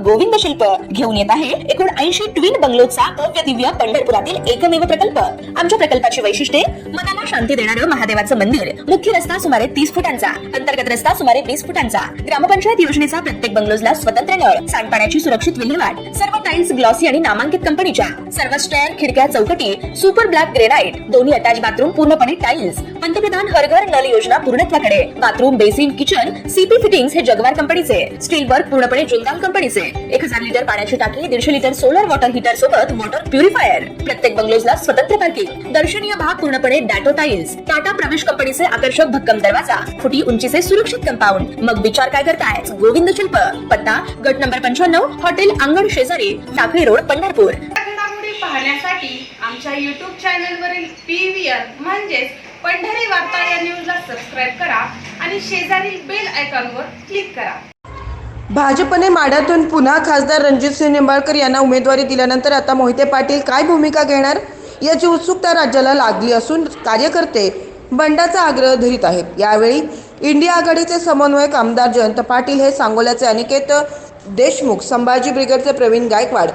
गोविंद शिल्प घेऊन येत आहे एकूण 80 ट्विन बंगलोचा भव्य दिव्य पंढरपुरातील एकमेव प्रकल्प। आमच्या प्रकल्पाची वैशिष्ट्ये मनाला शांती देणारं महादेवाचं मंदिर, मुख्य रस्ता सुमारे 30 फुटांचा, अंतर्गत रस्ता सुमारे 20 फुटांचा, ग्रामपंचायत योजनेचा प्रत्येक बंगलोजला स्वतंत्र नळ, सांडपाण्याची सुरक्षित विल्हेवाट, सर्व टाइल्स ग्लॉसी आणि नामांकित कंपनीच्या, सर्व स्टेअर, खिडक्या, चौकटी सुपर ब्लॅक ग्रेनाइट, दोन्ही अटॅच बाथरूम पूर्णपणे टाइल्स, पंतप्रधान हर घर नल योजना पूर्णत्वाकडे, bathroom, basin, kitchen CP fittings हे जगवार कंपनीचे, स्टील वर्क पूर्णपणे जिंदाल कंपनीचे, 1000 लिटर पाण्याची टाकी, 150 लिटर सोलर वॉटर हीटर सोबत वॉटर प्युरिफायर, प्रत्येक बंगलोजला स्वतंत्र पार्किंग, दर्शनीय भाग पूर्णपणे डॅटो टाइल्स, टाटा प्रवेश कंपनीचे आकर्षक भक्कम दरवाजा, फुटी उंचीचे सुरक्षित कंपाऊंड। मग विचार काय करताय? गोविंद शिल्प, पत्ता गट नंबर 55, हॉटेल अंगण शेजारी, टाकळी रोड, पंढरपूर। घडामोडी पाहण्यासाठी आमच्या YouTube चॅनलवरील PVR म्हणजेच पंढरी वार्ता या न्यूजला सबस्क्राइब करा आणि शेजारील बेल आयकॉनवर क्लिक करा। भाजपने माढ्यातून पुन्हा खासदार रणजितसिंह निंबाळकर यांना उमेदवारी दिल्यानंतर आता मोहिते पाटील काय भूमिका घेणार याची उत्सुकता राज्याला लागली असून कार्यकर्ते बंडाचा आग्रह धरीत आहेत। यावेळी इंडिया आघाडीचे समन्वयक आमदार जयंत पाटील हे सांगोल्याचे अनिकेत देशमुख, संभाजी ब्रिगेडचे प्रवीण गायकवाड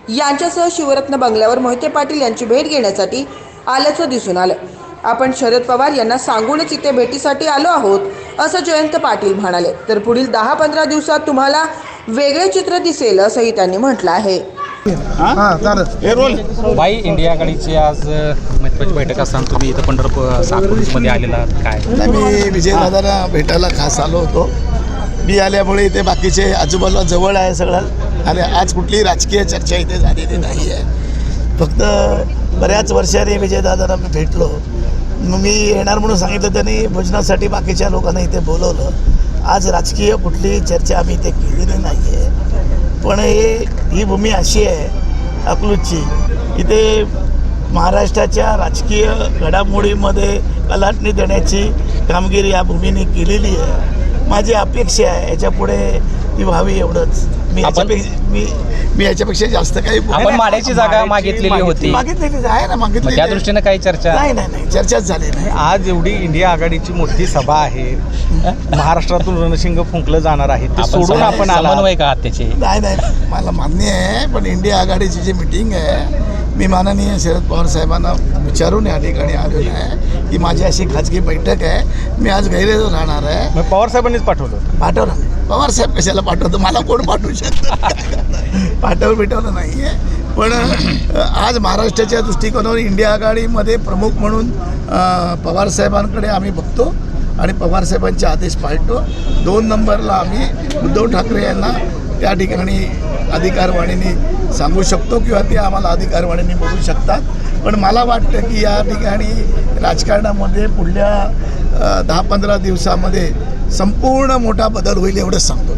यांच्यासह शिवरत्न बंगल्यावर मोहिते पाटील यांची भेट घेण्यासाठी आल्याचं दिसून आलं। आपण शरद पवार यांना सांगूनच इथे भेटीसाठी आलो आहोत असं जयंत पाटील म्हणाले। तर पुढील 10-15 दिवसात तुम्हाला वेगळे चित्र दिसेल असंही त्यांनी म्हटलं आहे। बाई इंडिया आघाडीची आज महत्त्वाची बैठक असताना तुम्ही इथं पंढरपूर साकोलीमध्ये आलेला आहात काय? मी विजयदादांना भेटायला खास आलो होतो। मी आल्यामुळे इथे बाकीचे आजूबाजूला जवळ आहे सगळं, आणि आज कुठलीही राजकीय चर्चा इथे झालेली नाही आहे। फक्त बऱ्याच वर्षांनी विजयदादांना मी भेटलो, मग मी येणार म्हणून सांगितलं, त्यांनी भोजनासाठी बाकीच्या लोकांना इथे बोलवलं। आज राजकीय कुठलीही चर्चा आम्ही इथे केलेली नाही आहे, पण ही भूमी अशी आहे अकलूजची, इथे महाराष्ट्राच्या राजकीय घडामोडीमध्ये कलाटणी देण्याची कामगिरी या भूमीने केलेली आहे। माझी अपेक्षा आहे याच्यापुढे ती व्हावी, एवढंच। मी याच्यापेक्षा जास्त काही आपण माड्याची जागा मागितलेली होती, आहे ना, मागितली। त्या दृष्टीने काही चर्चा नाही, चर्चाच झाली नाही। आज एवढी इंडिया आघाडीची मोठी सभा आहे, महाराष्ट्रातून रणशिंग फुंकलं जाणार आहे, ते सोडून आपण समन्वयक आहात त्याचे? नाही, मला मान्य आहे, पण इंडिया आघाडीची जी मिटिंग आहे, मी माननीय शरद पवार साहेबांना विचारून या ठिकाणी आलेलो आहे की माझी अशी खाजगी बैठक आहे, मी आज गैरहजर राहणार आहे। मग पवार साहेबांनीच पाठवलं? पवार साहेब कशाला पाठवतो? मला कोण पाठवू शकतं? पाठवलं नाही आहे, पण आज महाराष्ट्राच्या दृष्टिकोनावर इंडिया आघाडीमध्ये प्रमुख म्हणून पवार साहेबांकडे आम्ही बघतो आणि पवार साहेबांचे आदेश पाळतो। 2 नंबरला आम्ही उद्धव ठाकरे यांना त्या ठिकाणी अधिकारवाणीने सांगू शकतो किंवा ते आम्हाला अधिकारवाणीने बोलू शकतात, पण मला वाटतं की या ठिकाणी राजकारणामध्ये पुढल्या 10-15 दिवसामध्ये संपूर्ण मोठा बदल होईल एवढंच सांगतो।